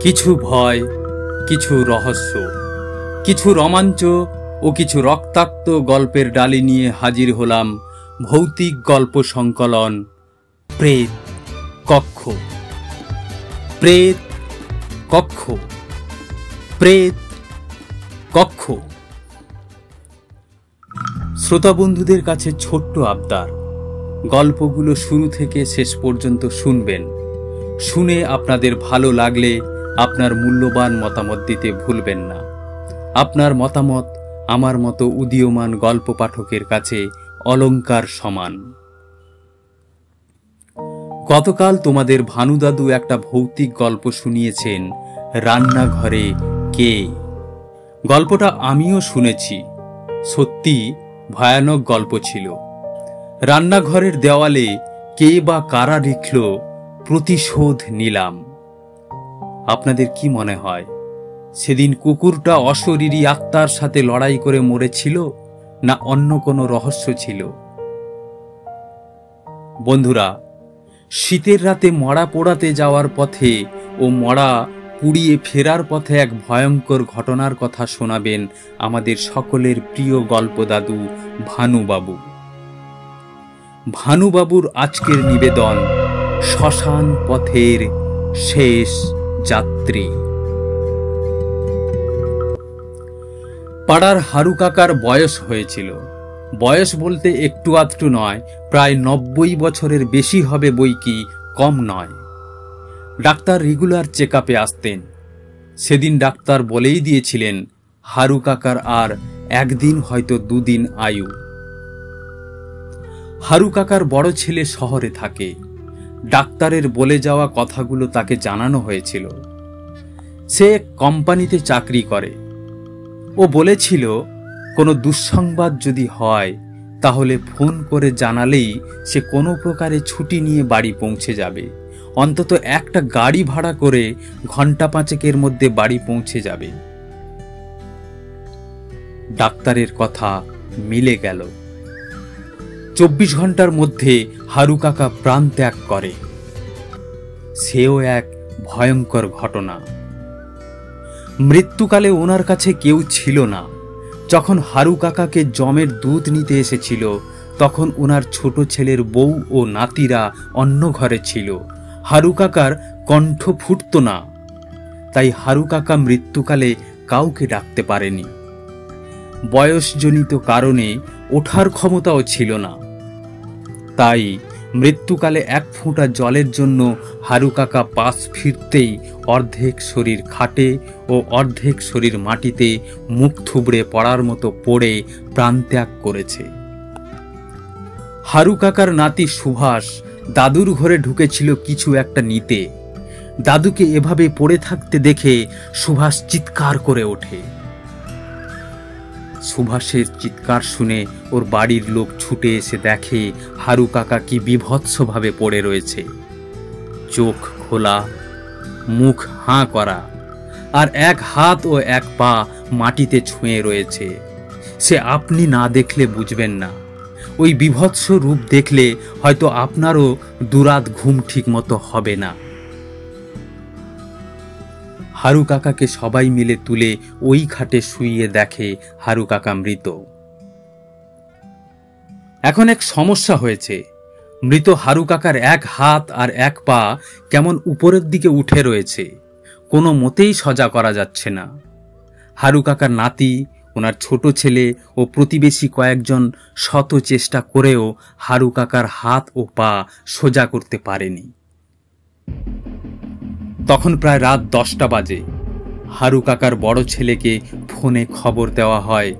কিছু ভয়, কিছু রহস্য, কিছু রোমাঞ্চ ও কিছু রক্তাক্ত গল্পের ডালি নিয়ে হাজির হলাম ভৌতিক গল্প সংকলন প্রেত কক্ষ। প্রেত কক্ষ, প্রেত কক্ষ। শ্রোতা বন্ধুদের কাছে ছোট্ট আবদার, গল্পগুলো শুরু থেকে শেষ পর্যন্ত শুনবেন। শুনে আপনাদের ভালো লাগলে আপনার মূল্যবান মতামত দিতে ভুলবেন না। আপনার মতামত আমার মতো উদীয়মান গল্প পাঠকের কাছে অলংকার সমান। গতকাল তোমাদের ভানু দাদু একটা ভৌতিক গল্প শুনিয়েছেন, রান্নাঘরে কে। গল্পটা আমিও শুনেছি, সত্যি ভয়ানক গল্প ছিল। রান্নাঘরের দেওয়ালে কে বা কারা লিখল, প্রতিশোধ নিলাম। আপনাদের কি মনে হয়, সেদিন কুকুরটা অশরীরী আত্মার সাথে লড়াই করে মরেছিল, না অন্য কোনো রহস্য ছিল? বন্ধুরা, শীতের রাতে মড়া পোড়াতে যাওয়ার পথে ও মড়া পুড়িয়ে ফেরার পথে এক ভয়ঙ্কর ঘটনার কথা শোনাবেন আমাদের সকলের প্রিয় গল্প দাদু ভানুবাবু। ভানুবাবুর আজকের নিবেদন, শ্মশান পথের শেষ যাত্রী। পাড়ার হারু কাকার বয়স হয়েছিল। বয়স বলতে একটু আধটু নয়, প্রায় 90 বছরের বেশি হবে বই কি, কম নয়। ডাক্তার রেগুলার চেক আপে আসতেন। সেদিন ডাক্তার বলেই দিয়েছিলেন, হারু কাকার আর একদিন হয়তো 2 দিন আয়ু। হারু কাকার বড় ছেলে শহরে থাকে। ডাক্তারের বলে যাওয়া কথাগুলো তাকে জানানো হয়েছিল। সে কোম্পানিতে চাকরি করে। ও বলেছিল, কোনো দুঃসংবাদ যদি হয় তাহলে ফোন করে জানালেই সে কোনো প্রকারে ছুটি নিয়ে বাড়ি পৌঁছে যাবে। অন্তত একটা গাড়ি ভাড়া করে ঘন্টা 5 মধ্যে বাড়ি পৌঁছে যাবে। ডাক্তারের কথা মিলে গেল। 24 ঘন্টার মধ্যে হারু কাকা প্রাণ ত্যাগ করে। সেও এক ভয়ঙ্কর ঘটনা। মৃত্যুকালে ওনার কাছে কেউ ছিল না। যখন হারু কাকাকে জমের দুধ নিতে এসেছিল, তখন ওনার ছোট ছেলের বউ ও নাতিরা অন্য ঘরে ছিল। হারু কাকার কণ্ঠ ফুটত না, তাই হারু কাকা মৃত্যুকালে কাউকে ডাকতে পারেনি। বয়সজনিত কারণে ওঠার ক্ষমতাও ছিল না। তাই মৃত্যুকালে 1 ফোঁটা জলের জন্য হারু কাকা পাশ ফিরতেই অর্ধেক শরীর খাটে ও অর্ধেক শরীর মাটিতে মুখ থুবড়ে পড়ার মতো পড়ে প্রাণত্যাগ করেছে। হারু কাকার নাতি সুভাষ দাদুর ঘরে ঢুকেছিল কিছু একটা নিতে। দাদুকে এভাবে পড়ে থাকতে দেখে সুভাষ চিৎকার করে ওঠে। সুভাষের চিৎকার শুনে ওর বাড়ির লোক ছুটে এসে দেখে হারু কাকা কি বিভৎসভাবে পড়ে রয়েছে। চোখ খোলা, মুখ হাঁ করা, আর 1 হাত ও 1 পা মাটিতে ছুঁয়ে রয়েছে। সে আপনি না দেখলে বুঝবেন না। ওই বিভৎস রূপ দেখলে হয়তো আপনারও দুরাত ঘুম ঠিক মতো হবে না। হারু কাকাকে সবাই মিলে তুলে ওই খাটে শুইয়ে দেখে হারু কাকা মৃত। এখন এক সমস্যা হয়েছে। মৃত হারু কাকার 1 হাত আর 1 পা কেমন উপরের দিকে উঠে রয়েছে, কোনো মতেই সজা করা যাচ্ছে না। হারু কাকার নাতি, ওনার ছোট ছেলে ও প্রতিবেশী কয়েকজন শত চেষ্টা করেও হারু কাকার হাত ও পা সোজা করতে পারেনি। তখন প্রায় রাত 10টা বাজে। হারু কাকার বড় ছেলেকে ফোনে খবর দেওয়া হয়।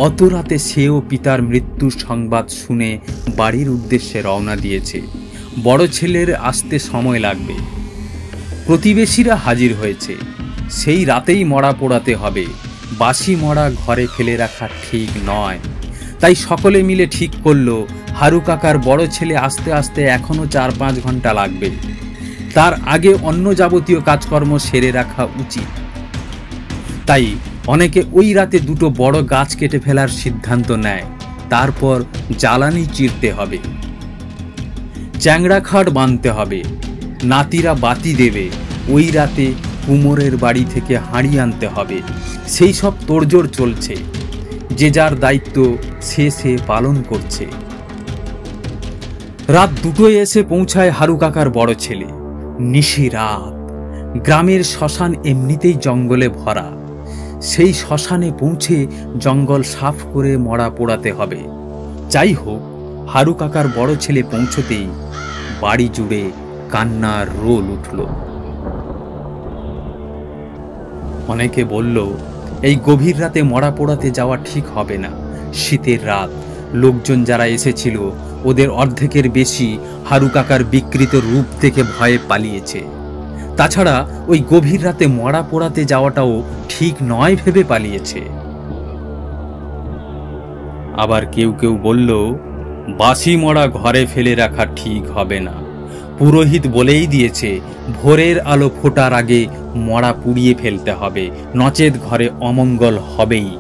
অত রাতে সেও পিতার মৃত্যুর সংবাদ শুনে বাড়ির উদ্দেশ্যে রওনা দিয়েছে। বড় ছেলের আসতে সময় লাগবে। প্রতিবেশীরা হাজির হয়েছে। সেই রাতেই মড়া পোড়াতে হবে। বাসি মড়া ঘরে ফেলে রাখা ঠিক নয়। তাই সকলে মিলে ঠিক করল, হারু কাকার বড় ছেলে আসতে আসতে এখনো 4-5 ঘন্টা লাগবে। তার আগে অন্য যাবতীয় কাজকর্ম সেরে রাখা উচিত। তাই অনেকে ওই রাতে 2টো বড় গাছ কেটে ফেলার সিদ্ধান্ত নেয়। তারপর জ্বালানি চিরতে হবে, চ্যাংড়া খাট বাঁধতে হবে, নাতিরা বাতি দেবে, ওই রাতে কুমোরের বাড়ি থেকে হাঁড়ি আনতে হবে। সেই সব তোড়জোড় চলছে। যে যার দায়িত্ব সে পালন করছে। রাত 2টোয় এসে পৌঁছায় হারু কাকার বড় ছেলে। নিশি রাত। গ্রামের শ্মশান এমনিতেই জঙ্গলে ভরা। সেই শ্মশানে পৌঁছে জঙ্গল সাফ করে মরা পোড়াতে হবে। যাই হোক, হারু কাকার বড় ছেলে পৌঁছতেই বাড়ি জুড়ে কান্নার রোল উঠল। অনেকে বলল, এই গভীর রাতে মরা পোড়াতে যাওয়া ঠিক হবে না। শীতের রাত। লোকজন যারা এসেছিল ওদের অর্ধেকের বেশি হারু কাকার বিকৃত রূপ থেকে ভয়ে পালিয়েছে। তাছাড়া ওই গভীর রাতে মরা পোড়াতে যাওয়াটাও ঠিক নয় ভেবে পালিয়েছে। আবার কেউ কেউ বলল, বাসি মরা ঘরে ফেলে রাখা ঠিক হবে না। পুরোহিত বলেই দিয়েছে ভোরের আলো ফোটার আগে মরা পুড়িয়ে ফেলতে হবে, নচেত ঘরে অমঙ্গল হবেই।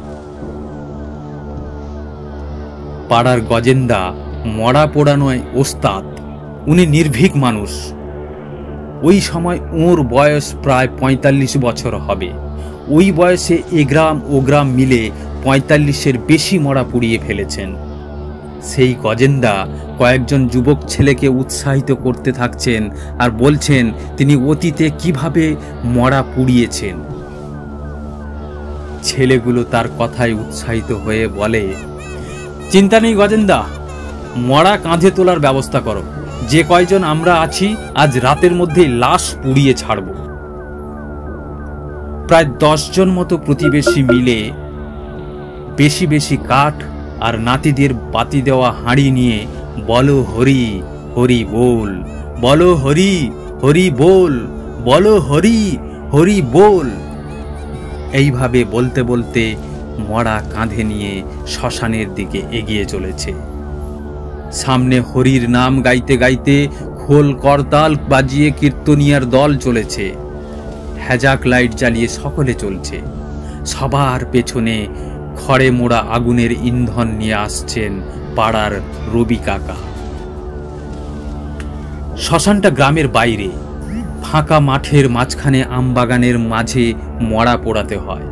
পাড়ার গজেন্দা মরা পোড়ানোয় ওস্তাদ। উনি নির্ভীক মানুষ। ওই সময় ওর বয়স প্রায় 45 বছর হবে। ওই বয়সে এ গ্রাম ও গ্রাম মিলে 45-এর বেশি মরা পুড়িয়ে ফেলেছেন। সেই গজেন্দা কয়েকজন যুবক ছেলেকে উৎসাহিত করতে থাকছেন আর বলছেন তিনি অতীতে কিভাবে মরা পুড়িয়েছেন। ছেলেগুলো তার কথায় উৎসাহিত হয়ে বলে, চিন্তা নেই গজেন্দা, মরা কাঁধে তোলার ব্যবস্থা করো। যে কয়জন আমরা আছি আজ রাতের মধ্যেই লাশ পুড়িয়ে ছাড়ব। প্রায় 10 জন মতো প্রতিবেশী মিলে বেশি বেশি কাঠ আর নাতিদের বাতি দেওয়া হাঁড়ি নিয়ে বলো হরি হরি বল, বলো হরি হরি বল, বলো হরি হরি বল। এইভাবে বলতে বলতে মরা কাঁধে নিয়ে শ্মশানের দিকে এগিয়ে চলেছে। সামনে হরির নাম গাইতে গাইতে খোল করতাল বাজিয়ে কীর্তনিয়ার দল চলেছে। হ্যাজাক লাইট জ্বালিয়ে সকলে চলছে। সবার পেছনে খড়ে মোড়া আগুনের ইন্ধন নিয়ে আসছেন পাড়ার রবি কাকা। শ্মশানটা গ্রামের বাইরে, ফাঁকা মাঠের মাঝখানে আমবাগানের মাঝে মরা পোড়াতে হয়।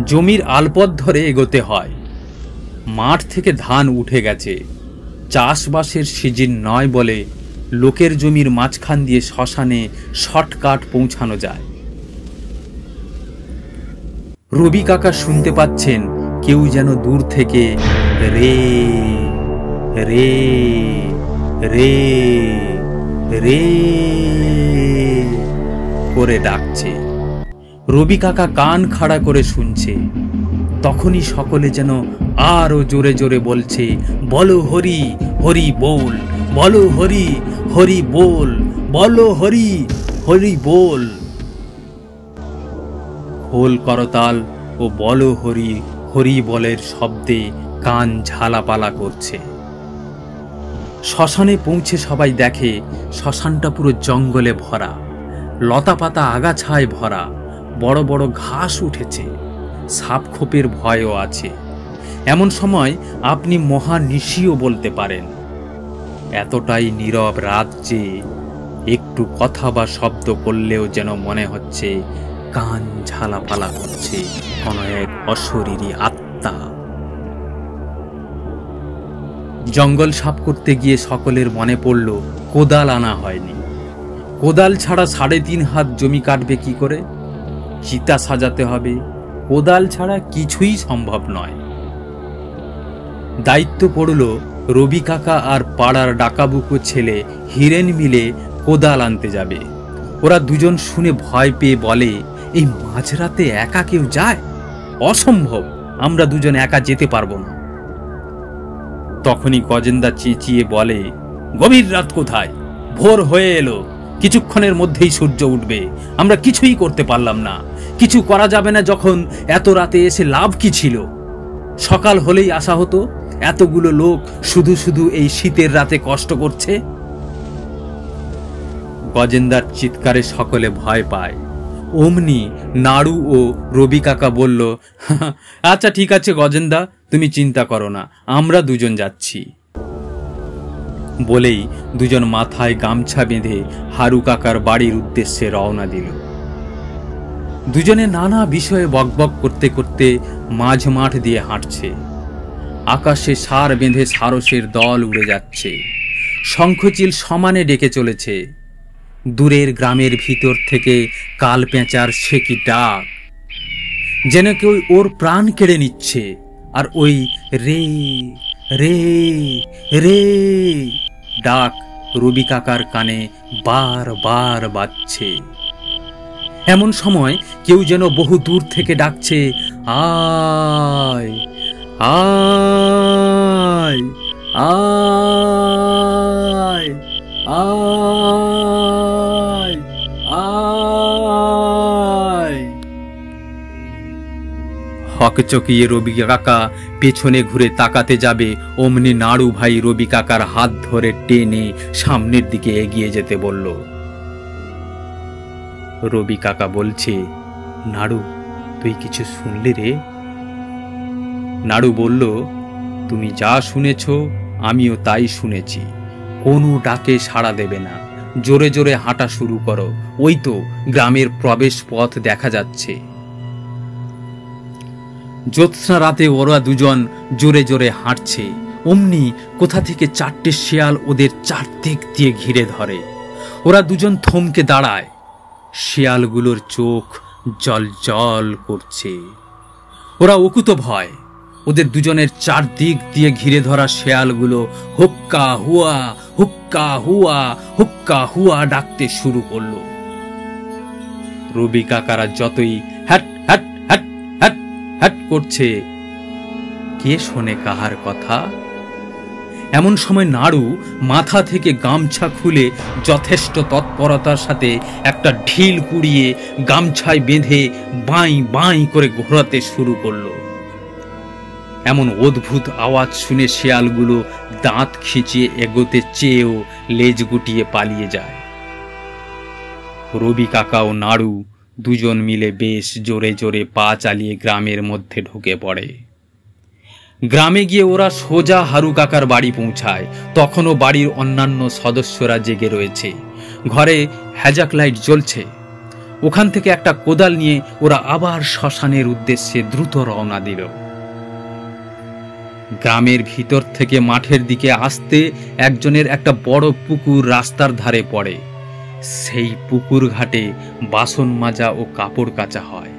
জমির আলপথ ধরে এগোতে হয়। মাঠ থেকে ধান উঠে গেছে। চাষবাসের সিজন নয় বলে লোকের জমির মাঝখান দিয়ে শ্মশানে শর্টকাট পৌঁছানো যায়। রবি কাকা শুনতে পাচ্ছেন কেউ যেন দূর থেকে রে রে রে রে করে ডাকছে। রবি কাকা কান খাড়া করে শুনছে। তখনই সকলে যেন আরো জোরে জোরে বলছে, বলো হরি হরি বল, বলো হরি হরি বল, বলো হরি হরি বল। খোল করতাল ও বলো হরি হরি বলের শব্দে কান ঝালাপালা করছে। শ্মশানে পৌঁছে সবাই দেখে শ্মশানটা পুরো জঙ্গলে ভরা, লতাপাতা আগাছায় ভরা, বড় বড় ঘাস উঠেছে, সাপখোপের ভয়ও আছে। এমন সময় আপনি মহানিশিও বলতে পারেন। এতটাই নীরব রাত যে একটু কথা বা শব্দ করলেও যেন মনে হচ্ছে কান ঝালাপালা করছে কোনো এক অশরীরী আত্মা। জঙ্গল সাফ করতে গিয়ে সকলের মনে পড়ল কোদাল আনা হয়নি। কোদাল ছাড়া 3.5 হাত জমি কাটবে কি করে? চিতা সাজাতে হবে। কোদাল ছাড়া কিছুই সম্ভব নয়। দায়িত্ব পড়ল রবি কাকা আর পাড়ার ডাকাবুকো ছেলে হিরেন মিলে কোদাল আনতে যাবে। ওরা দুজন শুনে ভয় পেয়ে বলে, এই মাঝরাতে একা কেউ যায়? অসম্ভব, আমরা দুজন একা যেতে পারবো না। তখনই গজেন্দা চেঁচিয়ে বলে, গভীর রাত কোথায়? ভোর হয়ে এলো, কিছুক্ষণের মধ্যেই সূর্য উঠবে। আমরা কিছুই করতে পারলাম না। কিছু করা যাবে না যখন এত রাতে এসে লাভ কি ছিল? সকাল হলেই আসা হতো। এতগুলো লোক শুধু শুধু এই শীতের রাতে কষ্ট করছে। গজেন্দার চিৎকারে সকলে ভয় পায়। অমনি নাড়ু ও রবি কাকা বলল, আচ্ছা ঠিক আছে গজেন্দা, তুমি চিন্তা করো না, আমরা দুজন যাচ্ছি। বলেই দুজন মাথায় গামছা বেঁধে হারু কাকার বাড়ির উদ্দেশ্যে রওনা দিল। দুজনে নানা বিষয়ে বকবক করতে করতে মাঝ মাঠ দিয়ে হাঁটছে। আকাশে সার বেঁধে সারসের দল উড়ে যাচ্ছে। শঙ্খচিল সমানে ডেকে চলেছে। দূরের গ্রামের ভিতর থেকে কাল পেঁচার সে কি ডাক, যেন কেউ ওর প্রাণ কেড়ে নিচ্ছে। আর ওই রে রে রে ডাক রবি কাকার কানে বার বার বাজছে। এমন সময় কেউ যেন বহু দূর থেকে ডাকছে, আয় আয় আয় আয় আয়। হকচকিয়ে রবি কাকা পেছনে ঘুরে তাকাতে যাবে, অমনি নাড়ু ভাই রবি কাকার হাত ধরে টেনে সামনের দিকে এগিয়ে যেতে বলল। রবি কাকা বলছে, নাড়ু তুই কিছু শুনলি রে? নাড়ু বলল, তুমি যা শুনেছ আমিও তাই শুনেছি। কোনো ডাকে সাড়া দেবে না, জোরে জোরে হাঁটা শুরু করো, ওই তো গ্রামের প্রবেশ পথ দেখা যাচ্ছে। জ্যোৎস্না রাতে ওরা দুজন জোরে জোরে হাঁটছে, অমনি কোথা থেকে চারটে শেয়াল ওদের চারদিক দিয়ে ঘিরে ধরে। ওরা দুজন থমকে দাঁড়ায়। শেয়ালগুলোর চোখ জল জল করছে। ওরা অকুত ভয়। ওদের দুজনের চারদিক দিয়ে ঘিরে ধরা শেয়ালগুলো হুক্কা হুয়া হুক্কা হুয়া হুক্কা হুয়া ডাকতে শুরু করলো। রবি কাকারা যতই হ্যাট হ্যাট হ্যাট হ্যাট হ্যাট করছে, কে শোনে কাহার কথা? এমন সময় নাড়ু মাথা থেকে গামছা খুলে যথেষ্ট তৎপরতার সাথে একটা ঢিল কুড়িয়ে গামছায় বেঁধে বাঁই বাঁই করে ঘোরাতে শুরু করলো। এমন অদ্ভুত আওয়াজ শুনে শেয়ালগুলো দাঁত খিঁচিয়ে এগোতে চেয়েও লেজ গুটিয়ে পালিয়ে যায়। রবি কাকা ও নাড়ু দুজন মিলে বেশ জোরে জোরে পা চালিয়ে গ্রামের মধ্যে ঢুকে পড়ে। গ্রামে গিয়ে ওরা সোজা হারু কাকার বাড়ি পৌঁছায়। তখনও বাড়ির অন্যান্য সদস্যরা জেগে রয়েছে, ঘরে হ্যাজাক লাইট জ্বলছে। ওখান থেকে একটা কোদাল নিয়ে ওরা আবার শ্মশানের উদ্দেশ্যে দ্রুত রওনা দিল। গ্রামের ভিতর থেকে মাঠের দিকে আসতে একজনের একটা বড় পুকুর রাস্তার ধারে পড়ে। সেই পুকুর ঘাটে বাসন মাজা ও কাপড় কাচা হয়।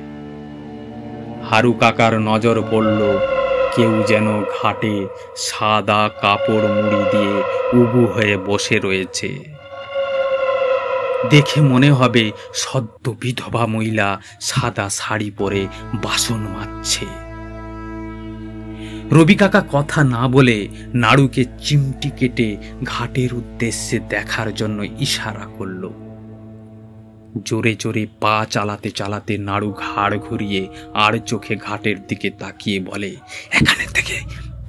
হারু কাকার নজর পড়ল, কেউ যেন ঘাটে সাদা কাপড় মুড়ি দিয়ে উবু হয়ে বসে রয়েছে। দেখে মনে হবে সদ্য বিধবা মহিলা সাদা শাড়ি পরে বাসন মাজছে। রবি কাকা কথা না বলে নাড়ুকে চিমটি কেটে ঘাটের উদ্দেশ্যে দেখার জন্য ইশারা করল। জোরে জোরে পা চালাতে চালাতে নাড়ু ঘাড় ঘুরিয়ে আর চোখে ঘাটের দিকে তাকিয়ে বলে, এখানে থেকে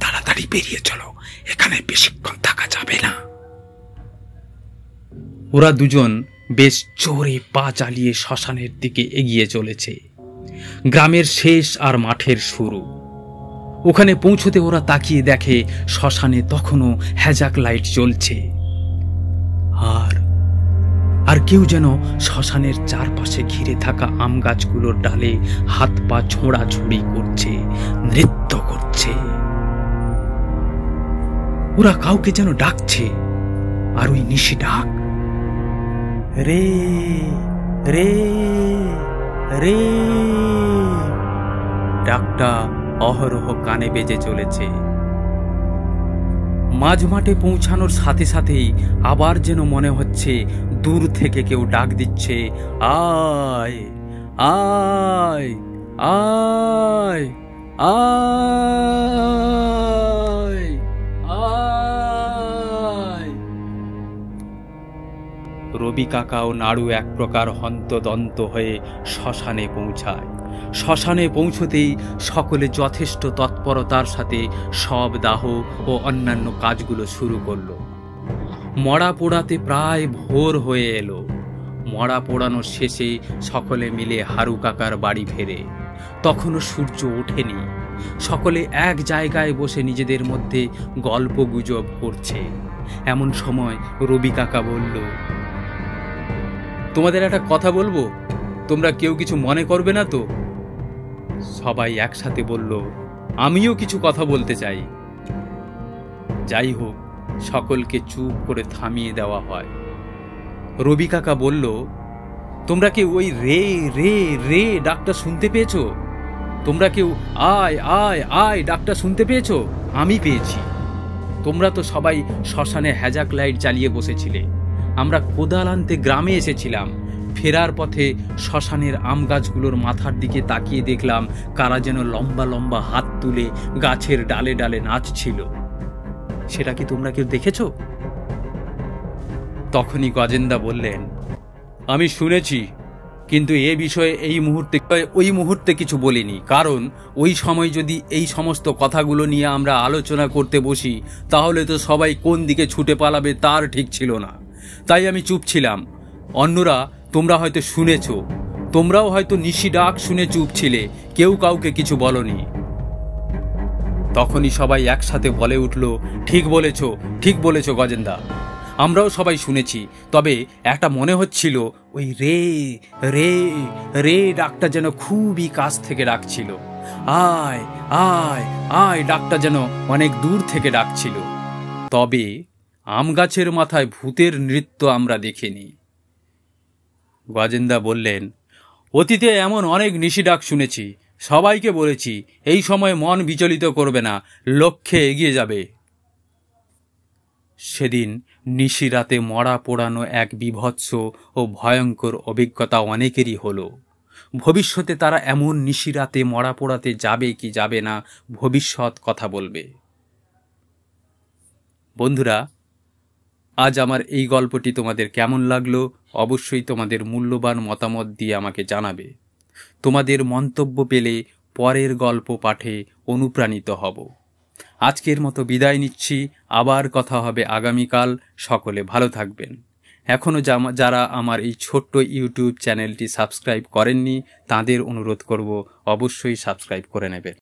তাড়াতাড়ি বেরিয়ে চলো, এখানে বেশিক্ষণ থাকা যাবে না। ওরা দুজন বেশ জোরে পা চালিয়ে শ্মশানের দিকে এগিয়ে চলেছে। গ্রামের শেষ আর মাঠের শুরু। ওখানে পৌঁছতে ওরা তাকিয়ে দেখে শ্মশানে তখনও হ্যাজাক লাইট জ্বলছে। আর কেউ যেন শ্মশানের চারপাশে ঘিরে থাকা আম গাছগুলোর ডালে হাত পা ছোঁড়াছুড়ি করছে, নৃত্য করছে। ওরা কাউকে যেন ডাকছে, আর ওই নিশি ডাক, রে রে রে ডাকটা অহরহ কানে বেজে চলেছে। মাঝ মাঠে পৌঁছানোর সাথে সাথেই আবার যেন মনে হচ্ছে দূর থেকে কেউ ডাক দিচ্ছে, আয় আয় আয় আয় আয়। রবি কাকা ও নাড়ু এক প্রকার হন্তদন্ত হয়ে শ্মশানে পৌঁছায়। শ্মশানে পৌঁছতেই সকলে যথেষ্ট তৎপরতার সাথে সব দাহ ও অন্যান্য কাজগুলো শুরু করলো। মড়া পোড়াতে প্রায় ভোর হয়ে এলো। মড়া পোড়ানোর শেষে সকলে মিলে হারু কাকার বাড়ি ফেরে। তখনও সূর্য ওঠেনি। সকলে এক জায়গায় বসে নিজেদের মধ্যে গল্প গুজব করছে। এমন সময় রবি কাকা বলল, তোমাদের একটা কথা বলবো, তোমরা কেউ কিছু মনে করবে না তো? সবাই একসাথে বলল, আমিও কিছু কথা বলতে চাই। যাই হোক, সকলকে চুপ করে থামিয়ে দেওয়া হয়। রবি কাকা বলল, তোমরা কেউ ওই রে রে রে ডাকটা শুনতে পেয়েছো? তোমরা কেউ আয় আয় আয় ডাকটা শুনতে পেয়েছো? আমি পেয়েছি। তোমরা তো সবাই শ্মশানে হ্যাজাক লাইট জ্বালিয়ে বসেছিলে। আমরা কোদাল আনতে গ্রামে এসেছিলাম। ফেরার পথে শ্মশানের আম গাছগুলোর মাথার দিকে তাকিয়ে দেখলাম কারা যেন লম্বা লম্বা হাত তুলে গাছের ডালে ডালে নাচছিল। সেটা কি তোমরা কেউ দেখেছো? তখনই গজেন্দা বললেন, আমি শুনেছি, কিন্তু এ বিষয়ে ওই মুহূর্তে কিছু বলিনি, কারণ ওই সময় যদি এই সমস্ত কথাগুলো নিয়ে আমরা আলোচনা করতে বসি তাহলে তো সবাই কোন দিকে ছুটে পালাবে তার ঠিক ছিল না। তাই আমি চুপ ছিলাম। অন্যরা, তোমরা হয়তো শুনেছ, তোমরাও হয়তো নিশি ডাক শুনে চুপ ছিলে, কেউ কাউকে কিছু বলনি। তখনই সবাই একসাথে বলে উঠল, ঠিক বলেছ গজেন্দা, আমরাও সবাই শুনেছি। তবে একটা মনে হচ্ছিল, ওই রে রে রে ডাকটা যেন খুবই কাছ থেকে ডাকছিল। আয় আয় আয় ডাকটা যেন অনেক দূর থেকে ডাকছিল। তবে আম গাছের মাথায় ভূতের নৃত্য আমরা দেখিনি। গজেন্দা বললেন, অতীতে এমন অনেক নিশি ডাক শুনেছি। সবাইকে বলেছি এই সময় মন বিচলিত করবে না, লক্ষ্যে এগিয়ে যাবে। সেদিন নিশিরাতে মরা পোড়ানো এক বীভৎস ও ভয়ঙ্কর অভিজ্ঞতা অনেকেরই হলো। ভবিষ্যতে তারা এমন নিশিরাতে মরা পোড়াতে যাবে কি যাবে না, ভবিষ্যৎ কথা বলবে। বন্ধুরা, আজ আমার এই গল্পটি তোমাদের কেমন লাগলো অবশ্যই তোমাদের মূল্যবান মতামত দিয়ে আমাকে জানাবে। তোমাদের মন্তব্য পেলে পরের গল্প পাঠে অনুপ্রাণিত হব। আজকের মতো বিদায় নিচ্ছি, আবার কথা হবে আগামীকাল। সকলে ভালো থাকবেন। এখনও যারা আমার এই ছোট্ট ইউটিউব চ্যানেলটি সাবস্ক্রাইব করেননি তাদের অনুরোধ করব অবশ্যই সাবস্ক্রাইব করে নেবেন।